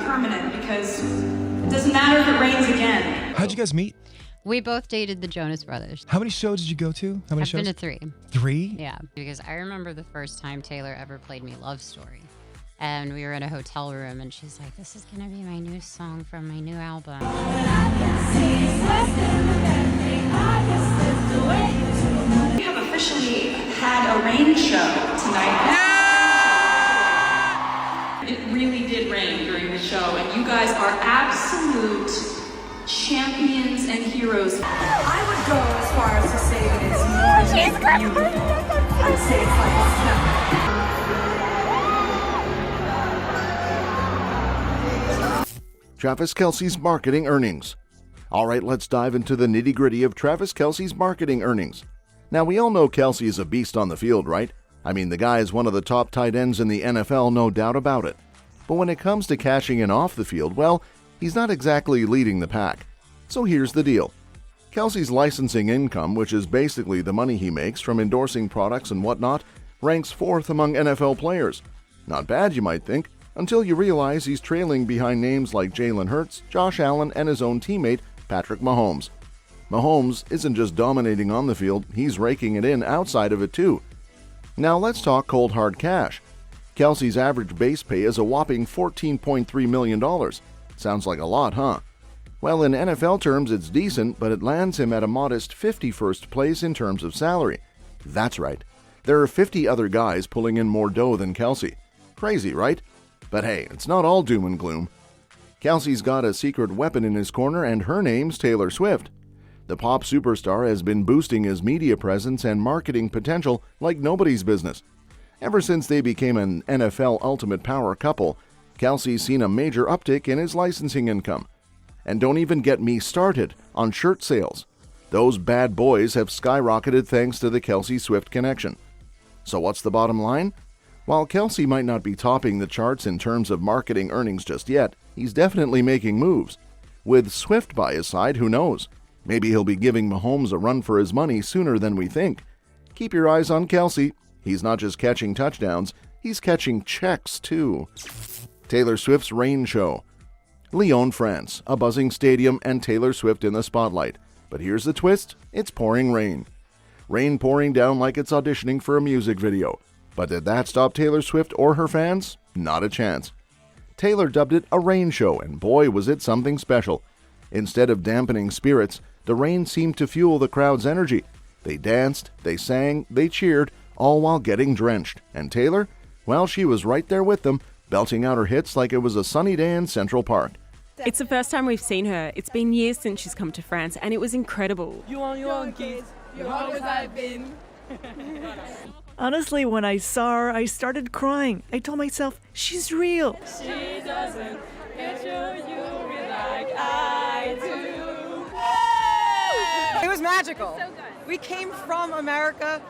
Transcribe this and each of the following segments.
permanent because it doesn't matter if it rains again. How'd you guys meet? We both dated the Jonas Brothers. How many shows did you go to? How many shows? I've been to 3. 3? Yeah, because I remember the first time Taylor ever played me Love Story. And we were in a hotel room, and she's like, this is going to be my new song from my new album. We have officially had a rain show tonight. It really did rain during the show, and you guys are absolute champions and heroes. I would go as far as to say that it's more than beautiful. I'd say it's like a snow. Travis Kelce's marketing earnings. All right, let's dive into the nitty-gritty of Travis Kelce's marketing earnings. Now, we all know Kelce is a beast on the field, right? I mean, the guy is one of the top tight ends in the NFL, no doubt about it. But when it comes to cashing in off the field, well, he's not exactly leading the pack. So here's the deal. Kelce's licensing income, which is basically the money he makes from endorsing products and whatnot, ranks 4th among NFL players. Not bad, you might think, until you realize he's trailing behind names like Jalen Hurts, Josh Allen, and his own teammate, Patrick Mahomes. Mahomes isn't just dominating on the field, he's raking it in outside of it too. Now let's talk cold hard cash. Kelce's average base pay is a whopping $14.3 million. Sounds like a lot, huh? Well, in NFL terms, it's decent, but it lands him at a modest 51st place in terms of salary. That's right. There are 50 other guys pulling in more dough than Kelce. Crazy, right? But hey, it's not all doom and gloom. Kelce's got a secret weapon in his corner, and her name's Taylor Swift. The pop superstar has been boosting his media presence and marketing potential like nobody's business. Ever since they became an NFL Ultimate Power couple, Kelce's seen a major uptick in his licensing income. And don't even get me started on shirt sales. Those bad boys have skyrocketed thanks to the Kelce-Swift connection. So what's the bottom line? While Kelce might not be topping the charts in terms of marketing earnings just yet, he's definitely making moves. With Swift by his side, who knows? Maybe he'll be giving Mahomes a run for his money sooner than we think. Keep your eyes on Kelce. He's not just catching touchdowns, he's catching checks too. Taylor Swift's Rain Show. Lyon, France, a buzzing stadium and Taylor Swift in the spotlight. But here's the twist, it's pouring rain. Rain pouring down like it's auditioning for a music video. But did that stop Taylor Swift or her fans? Not a chance. Taylor dubbed it a rain show, and boy was it something special. Instead of dampening spirits, the rain seemed to fuel the crowd's energy. They danced, they sang, they cheered, all while getting drenched. And Taylor? Well, she was right there with them, belting out her hits like it was a sunny day in Central Park. It's the first time we've seen her. It's been years since she's come to France, and it was incredible. You on kids, you always I've been. Honestly, when I saw her, I started crying. I told myself, she's real. She doesn't get you like I do. It was magical. So good. We came from America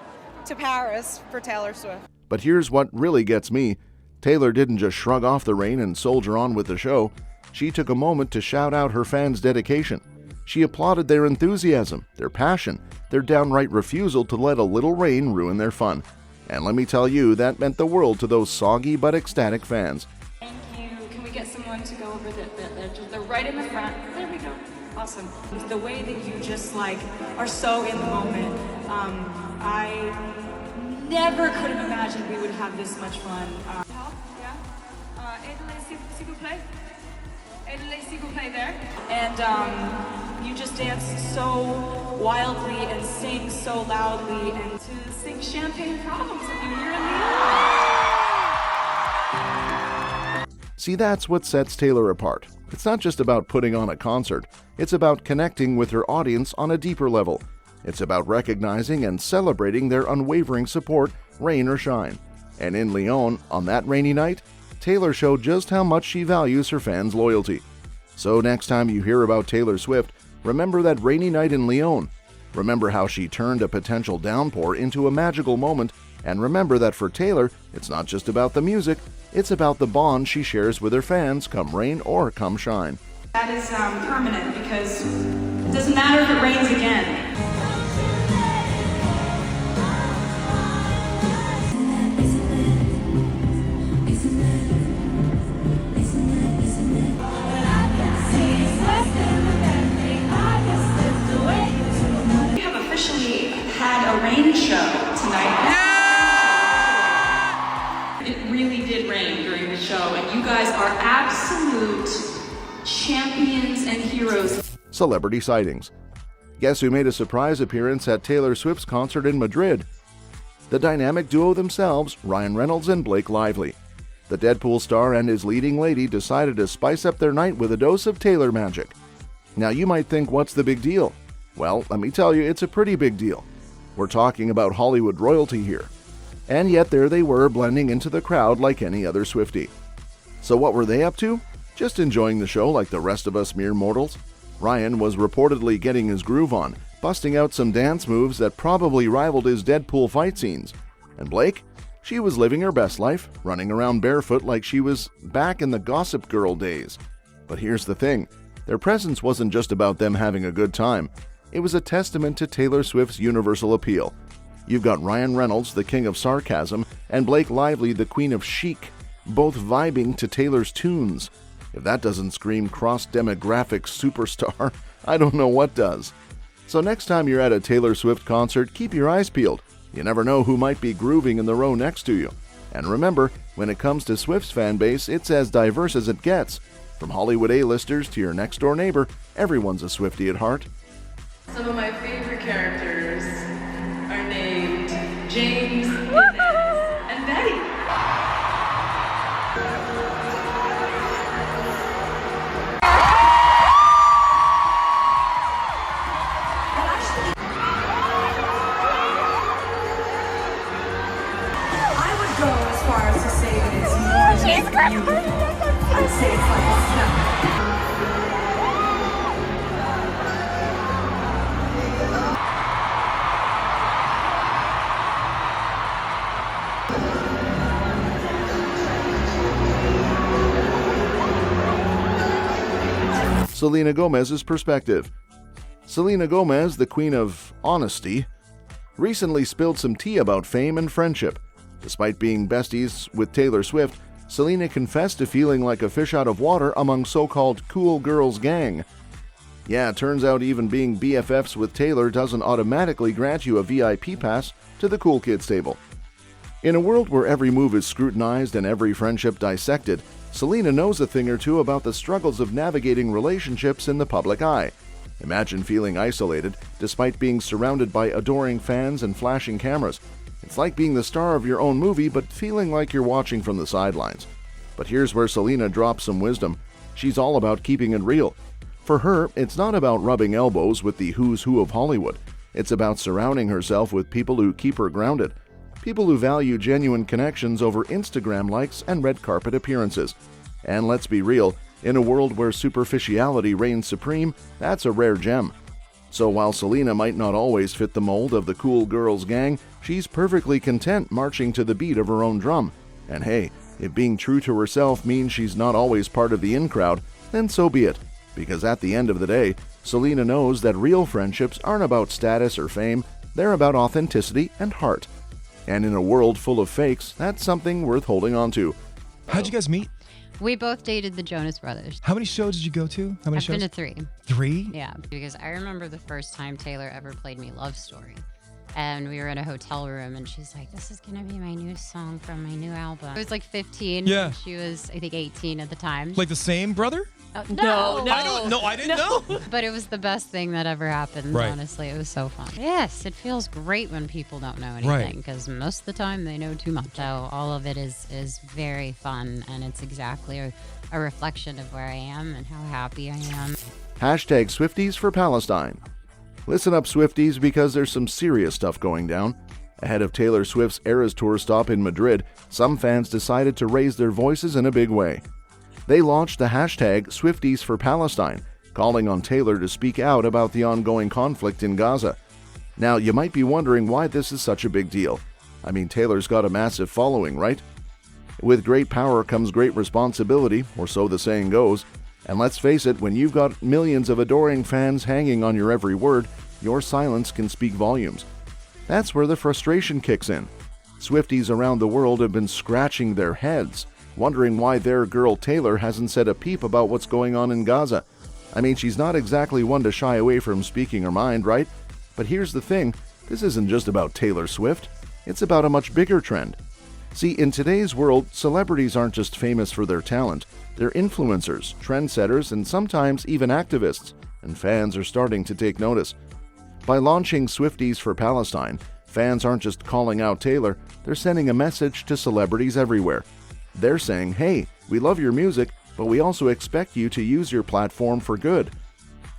to Paris for Taylor Swift. But here's what really gets me. Taylor didn't just shrug off the rain and soldier on with the show. She took a moment to shout out her fans' dedication. She applauded their enthusiasm, their passion, their downright refusal to let a little rain ruin their fun. And let me tell you, that meant the world to those soggy but ecstatic fans. Thank you. Can we get someone to go over they're right in the front? There we go. Awesome. The way that you just are so in the moment. I never could have imagined we would have this much fun. S'il vous plaît. S'il vous plaît there. And you just dance so wildly and sing so loudly, and to sing Champagne Problems with you here in the See, that's what sets Taylor apart. It's not just about putting on a concert. It's about connecting with her audience on a deeper level. It's about recognizing and celebrating their unwavering support, rain or shine. And in Lyon, on that rainy night, Taylor showed just how much she values her fans' loyalty. So next time you hear about Taylor Swift, remember that rainy night in Lyon. Remember how she turned a potential downpour into a magical moment, and remember that for Taylor, it's not just about the music, it's about the bond she shares with her fans come rain or come shine. That is permanent because it doesn't matter if it rains again. You guys are absolute champions and heroes. Celebrity sightings. Guess who made a surprise appearance at Taylor Swift's concert in Madrid? The dynamic duo themselves, Ryan Reynolds and Blake Lively. The Deadpool star and his leading lady decided to spice up their night with a dose of Taylor magic. Now you might think, what's the big deal? Well, let me tell you, it's a pretty big deal. We're talking about Hollywood royalty here. And yet there they were, blending into the crowd like any other Swiftie. So what were they up to? Just enjoying the show like the rest of us mere mortals? Ryan was reportedly getting his groove on, busting out some dance moves that probably rivaled his Deadpool fight scenes. And Blake? She was living her best life, running around barefoot like she was back in the Gossip Girl days. But here's the thing, their presence wasn't just about them having a good time. It was a testament to Taylor Swift's universal appeal. You've got Ryan Reynolds, the king of sarcasm, and Blake Lively, the queen of chic, both vibing to Taylor's tunes. If that doesn't scream cross-demographic superstar, I don't know what does. So next time you're at a Taylor Swift concert, keep your eyes peeled. You never know who might be grooving in the row next to you. And remember, when it comes to Swift's fan base, it's as diverse as it gets. From Hollywood A-listers to your next-door neighbor, everyone's a Swiftie at heart. Some of my favorite characters are named James, and Betty. I would go as far as to say that it's more than beautiful. I'd say it's like snow. Selena Gomez's perspective. Selena Gomez, the queen of honesty, recently spilled some tea about fame and friendship. Despite being besties with Taylor Swift, Selena confessed to feeling like a fish out of water among so-called cool girls gang. Yeah, turns out even being BFFs with Taylor doesn't automatically grant you a VIP pass to the cool kids table. In a world where every move is scrutinized and every friendship dissected, Selena knows a thing or two about the struggles of navigating relationships in the public eye. Imagine feeling isolated despite being surrounded by adoring fans and flashing cameras. It's like being the star of your own movie but feeling like you're watching from the sidelines. But here's where Selena drops some wisdom. She's all about keeping it real. For her, it's not about rubbing elbows with the who's who of Hollywood. It's about surrounding herself with people who keep her grounded. People who value genuine connections over Instagram likes and red carpet appearances. And let's be real, in a world where superficiality reigns supreme, that's a rare gem. So while Selena might not always fit the mold of the cool girls gang, she's perfectly content marching to the beat of her own drum. And hey, if being true to herself means she's not always part of the in crowd, then so be it. Because at the end of the day, Selena knows that real friendships aren't about status or fame, they're about authenticity and heart. And in a world full of fakes, that's something worth holding on to. How'd you guys meet? We both dated the Jonas Brothers. How many shows did you go to? How many I've shows? been to 3. 3? Yeah, because I remember the first time Taylor ever played me Love Story. And we were in a hotel room, and she's like, this is going to be my new song from my new album. I was like 15. Yeah. And she was, I think, 18 at the time. Like the same brother? No. I didn't know. But it was the best thing that ever happened, Right. honestly. It was so fun. Yes, it feels great when people don't know anything, because most of the time they know too much. So all of it is very fun, and it's exactly a reflection of where I am and how happy I am. Hashtag Swifties for Palestine. Listen up, Swifties, because there's some serious stuff going down. Ahead of Taylor Swift's Eras Tour stop in Madrid, some fans decided to raise their voices in a big way. They launched the hashtag Swifties for Palestine, calling on Taylor to speak out about the ongoing conflict in Gaza. Now, you might be wondering why this is such a big deal. I mean, Taylor's got a massive following, right? With great power comes great responsibility, or so the saying goes. And let's face it, when you've got millions of adoring fans hanging on your every word, your silence can speak volumes. That's where the frustration kicks in. Swifties around the world have been scratching their heads, wondering why their girl Taylor hasn't said a peep about what's going on in Gaza. I mean, she's not exactly one to shy away from speaking her mind, right? But here's the thing, this isn't just about Taylor Swift. It's about a much bigger trend. See, in today's world, celebrities aren't just famous for their talent. They're influencers, trendsetters, and sometimes even activists, and fans are starting to take notice. By launching Swifties for Palestine, fans aren't just calling out Taylor, they're sending a message to celebrities everywhere. They're saying, hey, we love your music, but we also expect you to use your platform for good.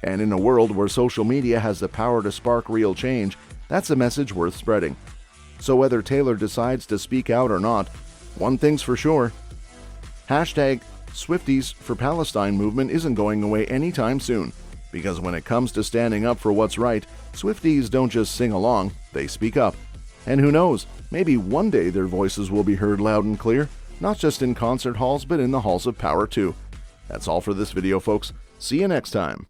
And in a world where social media has the power to spark real change, that's a message worth spreading. So whether Taylor decides to speak out or not, one thing's for sure. Hashtag Swifties for Palestine movement isn't going away anytime soon, because when it comes to standing up for what's right, Swifties don't just sing along, they speak up. And who knows, maybe one day their voices will be heard loud and clear, not just in concert halls but in the halls of power too. That's all for this video, folks. See you next time.